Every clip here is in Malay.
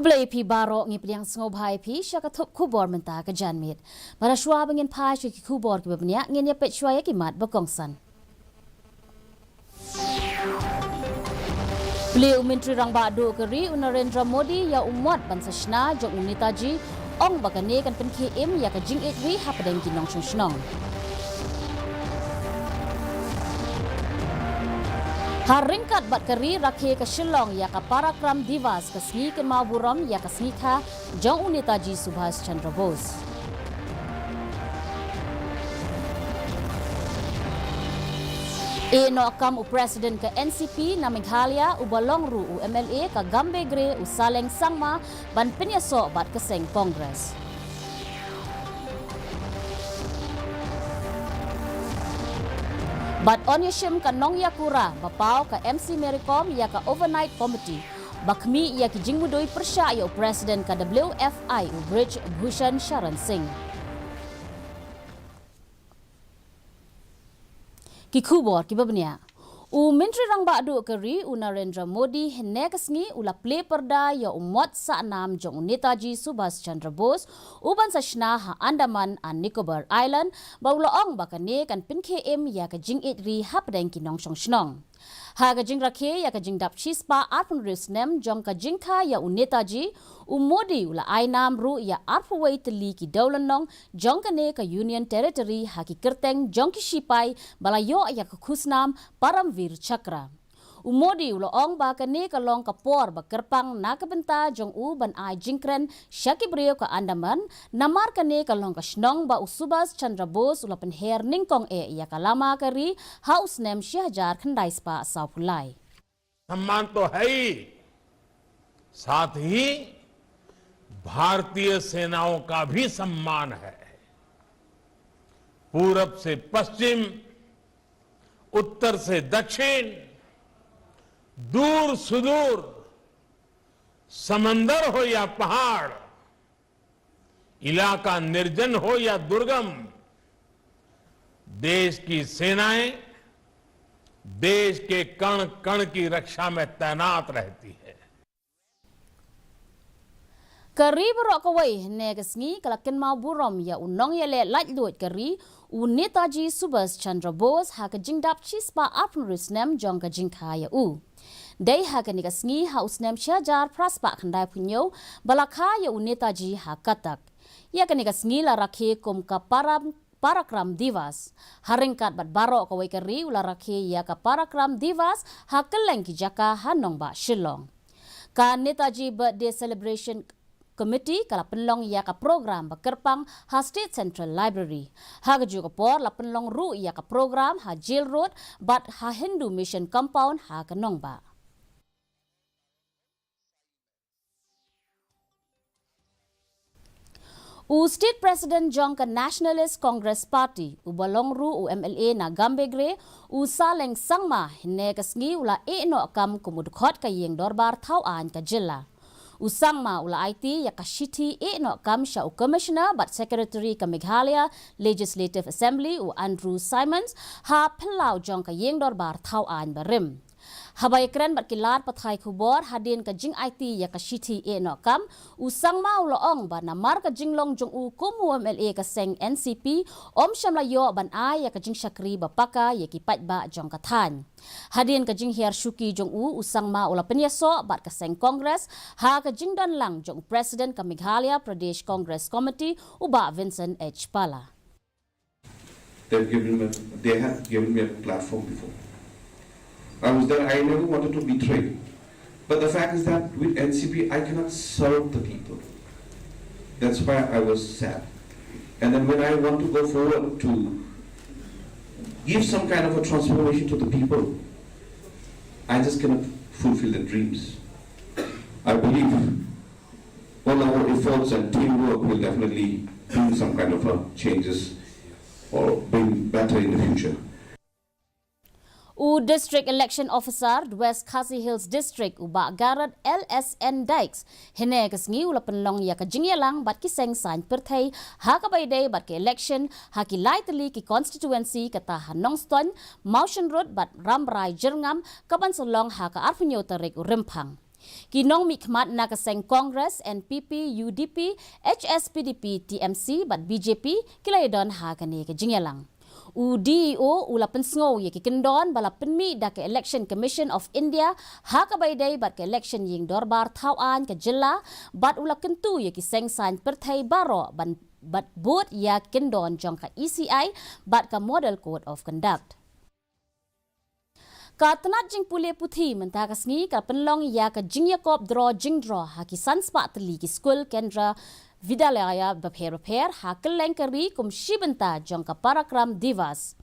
Kublai pi baro ngi pliang sngob hai pi syakatup kubor menta ke janmit. Pada shwa bengin pai syaki kubor ke babnya ngin ya pet shwa ya kimat bakongsan. Beliau Menteri Rang Badu Keri Narendra Modi ya umat bangsa Shna jong Unitaji ong bakane kan pen KM ya ka jing ekri hapadeng kinong snong. Haringkat bat keri rakhe ke Shillong ya ka parakram divas ke sngi ken maburam ya ka sngi kha jong Unitaji Subhas Chandra Bose. No akam u Presiden ke NCP na Meghalaya u balong ru u MLA ka Gambe Gre u Saleng Sangma ban penyaso bat keseng Kongres. Bat onyeshim ka Nong Yakura bapau ka MC Mericom ya ka Overnight Committee. Bakmi ya ki jingmudoi persya ya u Presiden ka WFI u Bridge Bhushan Sharan Singh. Ki kubor ki babnya u Menteri Rang Badu Keri u Narendra Modi hene kesngi ula play perda ya umot sa nam jong Netaji Subhas Chandra Bose u bansa Shna ha Andaman and Nicobar Island baulaong bakane kan pin KM ya ka jing itri hapdeng kinong snong. Ha ka jing rakhe ya ka jing dap chispa arpun risnem jong ka jing kha ya u Netaji u Modi ula ainam ru ya arpway teli ki daulanong jong kane ka Union Territory ha ki kerteng jong ki shipai balayo ya ka khusnam Paramvir Chakra. U Modi ula ong ba kane ka long ka por ba kerpang na ka benta jong u ban ai jingkren syaki brio ka Andaman namar kane ka long ka snong ba u Subhas Chandra Bose ula penher ningkong ya ka lama kari haus nem Shahjar Khandai spa saupulai. सम्मान तो है ही, साथ ही भारतीय सेनाओं का भी सम्मान है। पूरब से पश्चिम, उत्तर से दक्षिण, दूर सुदूर, समंदर हो या पहाड़, इलाका निर्जन हो या दुर्गम, देश की सेनाएं देश के कण कण की रक्षा में तैनात रहती है। Kari berok kawai negasngi kalakin mau burom ya unong ya le lait luat kari u Netaji Subhas Chandra Bose ha ka jingdap chispa apun risnem jong ka jingkha ya u. Dai ha ka negasngi ha usnem Shahjar Praspa Khandai punyo balakha ya u Netaji ha katak. Ya ka negasngi la rakhe kum ka Parakram Divas. Haringkat bat barok kawai kari ula rakhe ya ka Parakram Divas ha keleng ki jaka hanong ba Shillong. Ka Netaji Birthday Celebration Committee kala penlong ya ka program bakerpang ha State Central Library. Ha ka juga por la penlong ru ya ka program ha Jail Road bat ha Hindu Mission Compound ha ka nongba. U State President jong ka Nationalist Congress Party u balong ru u MLA na Gambe Gre u Saleng Sangma hine kasngi ula no kam kumudkhot ka yeng dorbar thau an ka jilla. Usangma ula IT ya ka shiti no kam sha u Commissioner but Secretary ka Meghalaya Legislative Assembly u Andrew Simons ha pelau jong ka yeng dorbar thau an barim. Habai kren bat kilat pathai khubor hadin ka jing IT ya ka shiti no kam usangma ula ong ba namar ka jinglong jong u kumu MLA ka seng NCP om shamla yo ban ai ya ka jing shakri ba paka ya ki pat ba jong ka than. Hadin ka jing hiar shuki jong u usangma ula penyaso bat ka seng Congress ha ka jing dan lang jong President ka Meghalaya Pradesh Congress Committee u ba Vincent H. Pala. They have given me a platform before. I was there, I never wanted to betray. But the fact is that with NCP, I cannot serve the people. That's why I was sad. And then when I want to go forward to give some kind of a transformation to the people, I just cannot fulfill the dreams. I believe all our efforts and teamwork will definitely bring some kind of changes or bring better in the future. U District Election Officer West Khasi Hills District uba Garad LSN Dykes hene kasngi ula penlong ya ka jingyalang bat kiseng san perthai ha ka baydai bat ke election ha ki laitli ki constituency kata Hanongston Mountain Road bat Ramrai Jerngam kaban solong ha ka arfinyo tarik u Rempang. Kinong mikmat na kaseng Congress, NPP, UDP, HSPDP, TMC, bat BJP, kilaydon ha kani ke jingyalang. UDO ulapan sngow ye kikendon bala penmi da ke Election Commission of India ha ka baydai bat ke election ying dorbar thawan ke jilla bat ula kentu ye kiseng sign perthai baro bat bot ya kendon jong ka ECI bat ka Model Code of Conduct. Ka tenat jing pule puthi mentah kasngi ka penlong ya ka jing yakop draw ha ki sanspa teli ki school kendra Meghalaya berper ha keleng keri kum shibenta jong ka parakram divas.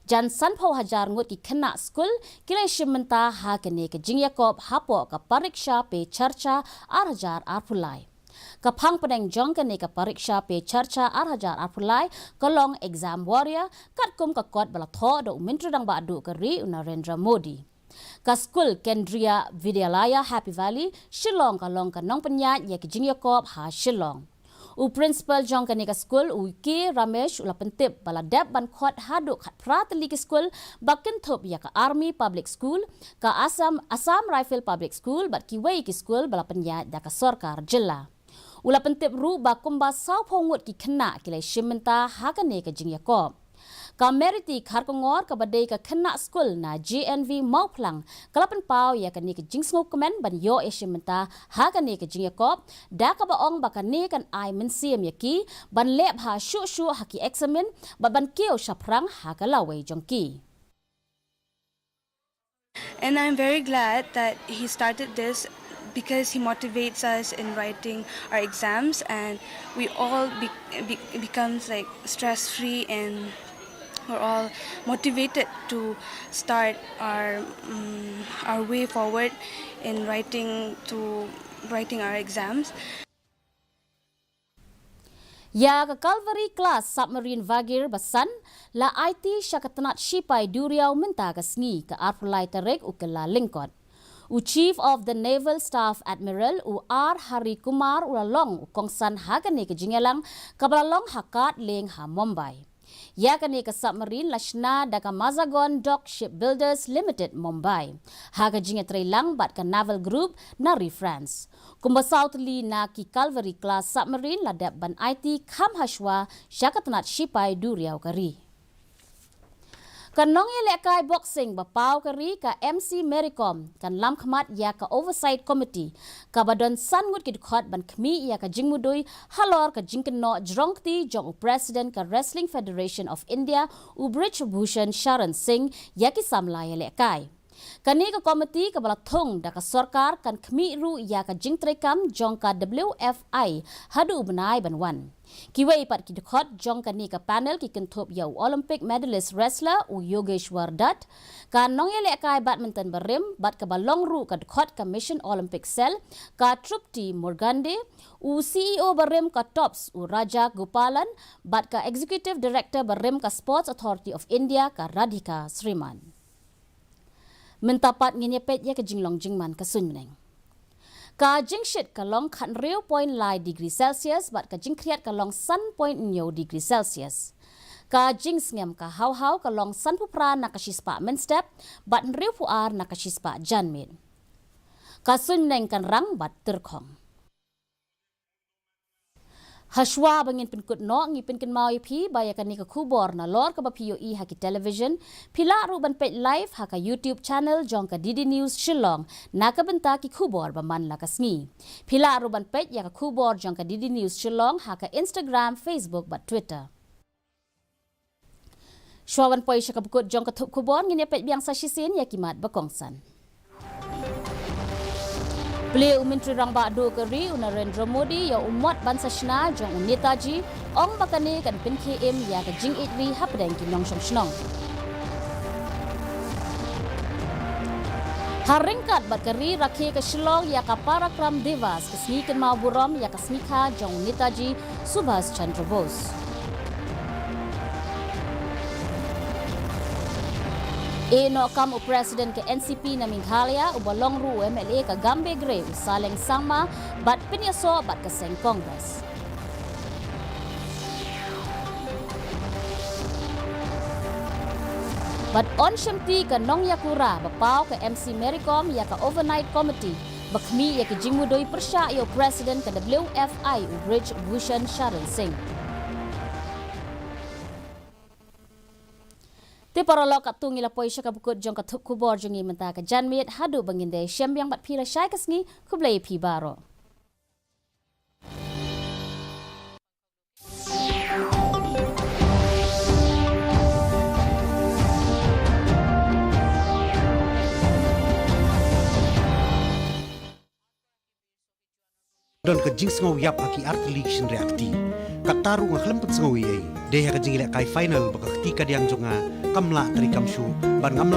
Jan sanpau hajar ngut ki kena school kila shibenta ha kene ke jing yakop hapo ka pariksha pe charcha arhajar arpulai. Ka phang padang jong kene ka pariksha pe charcha arhajar arpulai kalong exam warrior kat kum ka kot bala tho do mintradang ba adu keri Narendra Modi. Ka school Kendriya Vidyalaya Happy Valley Shillong kalong ka nong penyat ya ki jing yakop ha Shillong. U principal jong kanika school u ke Ramesh ula pentip bala dep ban khot haduk khat prateli ki school bakin thop ya ka Army Public School ka Assam Rifle Public School bat ki wei ki school bala penyat da ka Sarkar jilla. Ula pentip ru ba kumba sau phongut ki khna kilai shimenta ha ka ne ka jing yakop. Ka meriti khar ko ngor ka badai ka khna school na GNV Mauplang kalapan pau ya ka ni ka jingsngo komen ban yo eshimenta ha ka ni ka jing yakop da ka baong ba ka ni kan ai mensiam yaki ban lep ha shu ha ki examen ba ban keo shaprang ha ka lawai jongki. And I'm very glad that he started this because he motivates us in writing our exams and we all becomes like stress-free and we're all motivated to start our way forward in writing our exams. Ya ka Calvary class submarine vagir basan la IT syakatanat shipai duriau menta ka sngi ka arpulai terek ukela lingkot. U Chief of the Naval Staff Admiral U R Hari Kumar ulalong kongsan hagane ke jingelang kabalalong hakat leng ha Mumbai. Ya kani ka submarine lashna daga Mazagon Dock Shipbuilders Limited Mumbai. Haga jingetre lang bat ka naval group Nari France. Kumba Southly na ki Calvary class submarine ladap ban IT Kham Hashwa syakatanat shipai duriau kari. Kanong lekai boxing bapau kari ka MC Mericom kan lam khmat ya ka oversight committee ka badon sangut ki khot ban khmi ya ka jingmudui halor ka jingkeno jrongti jong president ka Wrestling Federation of India Ubrich Bhushan Sharan Singh ya ki samlai lekai. Kani ka komiti ka bala thong da ka sarkar kan khmi ru ya ka jingtrekam jong ka WFI hadu ubnai banwan. Kiwei pat ki khot jong kani ka panel ki kenthop ya Olympic medalist wrestler u Yogeshwar Dutt ka nong yele kai badminton barim bat ka balong ru ka khot ka Mission Olympic Cell ka Trupti Morgande u CEO barim ka Tops u Raja Gopalan bat ka executive director barim ka Sports Authority of India ka Radhika Sriman. Mentapat nginyepet ya ke jinglong jingman ka sunmeneng. Ka jingshit ka long khan real point lai degree Celsius bat ka jingkriat ka long sun point nyo degree Celsius. Ka jingsngem ka hau ka long sun pupra na ka shispa men step bat real puar na ka shispa janmit. Ka sunmeneng kan rang bat terkhong. Hashwa bangin pinkut no ngi pinkin mau ip baya kan ni ka kubor na lor ka bapiyo i haki television pila ruban pet live haka YouTube channel jong ka DD News Shillong na ka benta ki kubor baman la kasngi pila ruban pet ya ka kubor jong ka DD News Shillong haka Instagram Facebook bat Twitter. Shwawan poi syaka bukut jong ka thup kubor ngi pet biang sa shisin ya kimat bakongsan. Beliau Menteri Rang Badu Keri Narendra Modi ya umat bangsa China jong Netaji ong bakane kan pin KM ya ka jing itri hapdeng ki nong shong shnong. Haringkat bat keri rakhe ka Shillong ya ka parakram devas kesni kan mau buram ya ka snikha jong Netaji Subhas Chandra Bose. Eno kam o president ke NCP na Meghalaya o balong ru MLA ka Gambe Gre usaleng sangma bat pinyaso bat kaseng Congress. Bat on syamti ka nong yakura bapau ka MC Mericom ya ka overnight committee Bakmi ya kejingmu doi persya yo Presiden ke WFI Rich Bhushan Sharan Singh. Te paralog katung ila poisha ka bukut jong ka thup kubor jongi menta ka janmiet hadu banginde syambyang bat phira syai kasngi kublai phi baro. Don ka jing sngo yap aki art league reakti kataru nga klempet sngo ye de ha ka jing ila kai final baka ketika diang jonga kamla tri kamshu ban ngamla